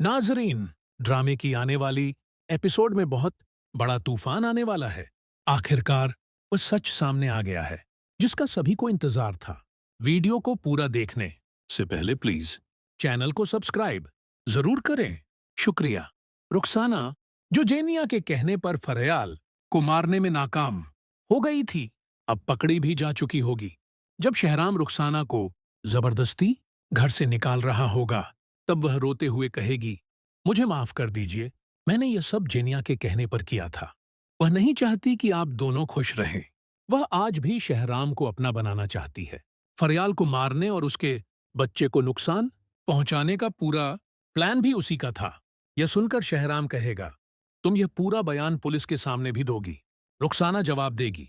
नाजरीन, ड्रामे की आने वाली एपिसोड में बहुत बड़ा तूफान आने वाला है। आखिरकार वो सच सामने आ गया है जिसका सभी को इंतजार था। वीडियो को पूरा देखने से पहले प्लीज चैनल को सब्सक्राइब जरूर करें। शुक्रिया। रुखसाना, जो जेनिया के कहने पर फरयाल को मारने में नाकाम हो गई थी, अब पकड़ी भी जा चुकी होगी। जब शहराम रुखसाना को जबरदस्ती घर से निकाल रहा होगा, तब वह रोते हुए कहेगी, मुझे माफ कर दीजिए, मैंने यह सब जेनिया के कहने पर किया था। वह नहीं चाहती कि आप दोनों खुश रहें। वह आज भी शहराम को अपना बनाना चाहती है। फरयाल को मारने और उसके बच्चे को नुकसान पहुंचाने का पूरा प्लान भी उसी का था। यह सुनकर शहराम कहेगा, तुम यह पूरा बयान पुलिस के सामने भी दोगी? रुखसाना जवाब देगी,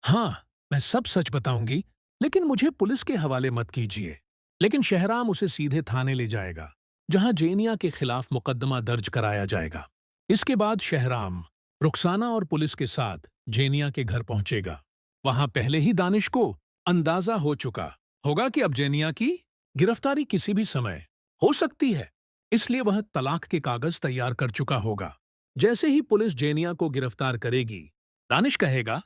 हाँ, मैं सब सच बताऊंगी, लेकिन मुझे पुलिस के हवाले मत कीजिए। लेकिन शहराम उसे सीधे थाने ले जाएगा, जहां जेनिया के खिलाफ मुकदमा दर्ज कराया जाएगा। इसके बाद शहराम रुखसाना और पुलिस के साथ जेनिया के घर पहुंचेगा। वहां पहले ही दानिश को अंदाजा हो चुका होगा कि अब जेनिया की गिरफ्तारी किसी भी समय हो सकती है, इसलिए वह तलाक के कागज तैयार कर चुका होगा। जैसे ही पुलिस जेनिया को गिरफ्तार करेगी, दानिश कहेगा,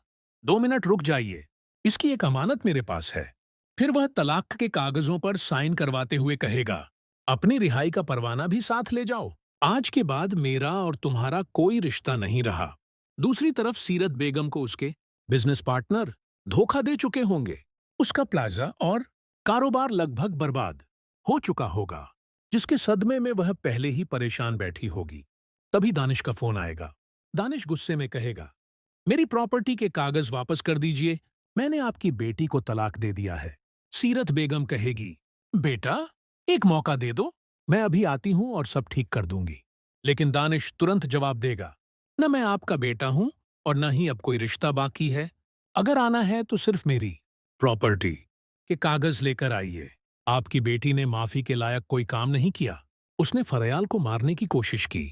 2 मिनट रुक जाइए, इसकी एक अमानत मेरे पास है। फिर वह तलाक के कागजों पर साइन करवाते हुए कहेगा, अपनी रिहाई का परवाना भी साथ ले जाओ। आज के बाद मेरा और तुम्हारा कोई रिश्ता नहीं रहा। दूसरी तरफ सीरत बेगम को उसके बिजनेस पार्टनर धोखा दे चुके होंगे। उसका प्लाजा और कारोबार लगभग बर्बाद हो चुका होगा, जिसके सदमे में वह पहले ही परेशान बैठी होगी। तभी दानिश का फोन आएगा। दानिश गुस्से में कहेगा, मेरी प्रॉपर्टी के कागज वापस कर दीजिए, मैंने आपकी बेटी को तलाक दे दिया है। सीरत बेगम कहेगी, बेटा, एक मौका दे दो, मैं अभी आती हूं और सब ठीक कर दूंगी। लेकिन दानिश तुरंत जवाब देगा, न मैं आपका बेटा हूं और न ही अब कोई रिश्ता बाकी है। अगर आना है तो सिर्फ मेरी प्रॉपर्टी के कागज लेकर आइए। आपकी बेटी ने माफी के लायक कोई काम नहीं किया। उसने फरयाल को मारने की कोशिश की,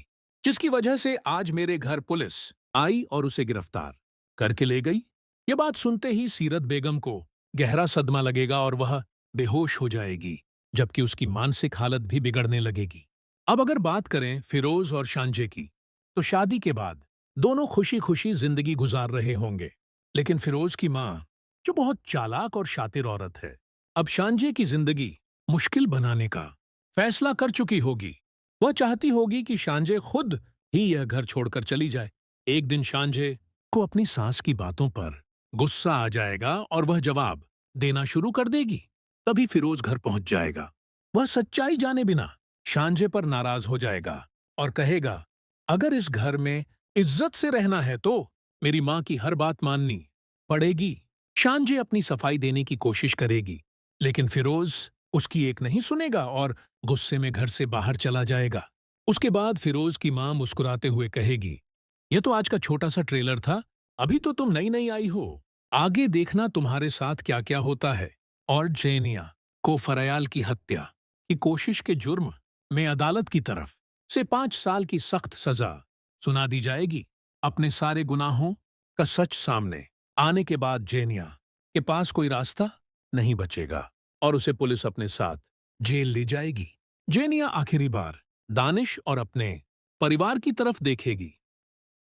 जिसकी वजह से आज मेरे घर पुलिस आई और उसे गिरफ्तार करके ले गई। ये बात सुनते ही सीरत बेगम को गहरा सदमा लगेगा और वह बेहोश हो जाएगी, जबकि उसकी मानसिक हालत भी बिगड़ने लगेगी। अब अगर बात करें फिरोज और शांजे की, तो शादी के बाद दोनों खुशी खुशी जिंदगी गुजार रहे होंगे। लेकिन फिरोज की मां, जो बहुत चालाक और शातिर औरत है, अब शांजे की जिंदगी मुश्किल बनाने का फैसला कर चुकी होगी। वह चाहती होगी कि शांजे खुद ही यह घर छोड़कर चली जाए। एक दिन शांजे को अपनी सास की बातों पर गुस्सा आ जाएगा और वह जवाब देना शुरू कर देगी। तभी फिरोज घर पहुंच जाएगा। वह सच्चाई जाने बिना शांजे पर नाराज हो जाएगा और कहेगा, अगर इस घर में इज्जत से रहना है तो मेरी मां की हर बात माननी पड़ेगी। शांजे अपनी सफाई देने की कोशिश करेगी, लेकिन फिरोज उसकी एक नहीं सुनेगा और गुस्से में घर से बाहर चला जाएगा। उसके बाद फिरोज की मां मुस्कुराते हुए कहेगी, यह तो आज का छोटा सा ट्रेलर था, अभी तो तुम नई नई आई हो, आगे देखना तुम्हारे साथ क्या क्या होता है। और जेनिया को फरयाल की हत्या की कोशिश के जुर्म में अदालत की तरफ से 5 साल की सख्त सजा सुना दी जाएगी। अपने सारे गुनाहों का सच सामने आने के बाद जेनिया के पास कोई रास्ता नहीं बचेगा और उसे पुलिस अपने साथ जेल ले जाएगी। जेनिया आखिरी बार दानिश और अपने परिवार की तरफ देखेगी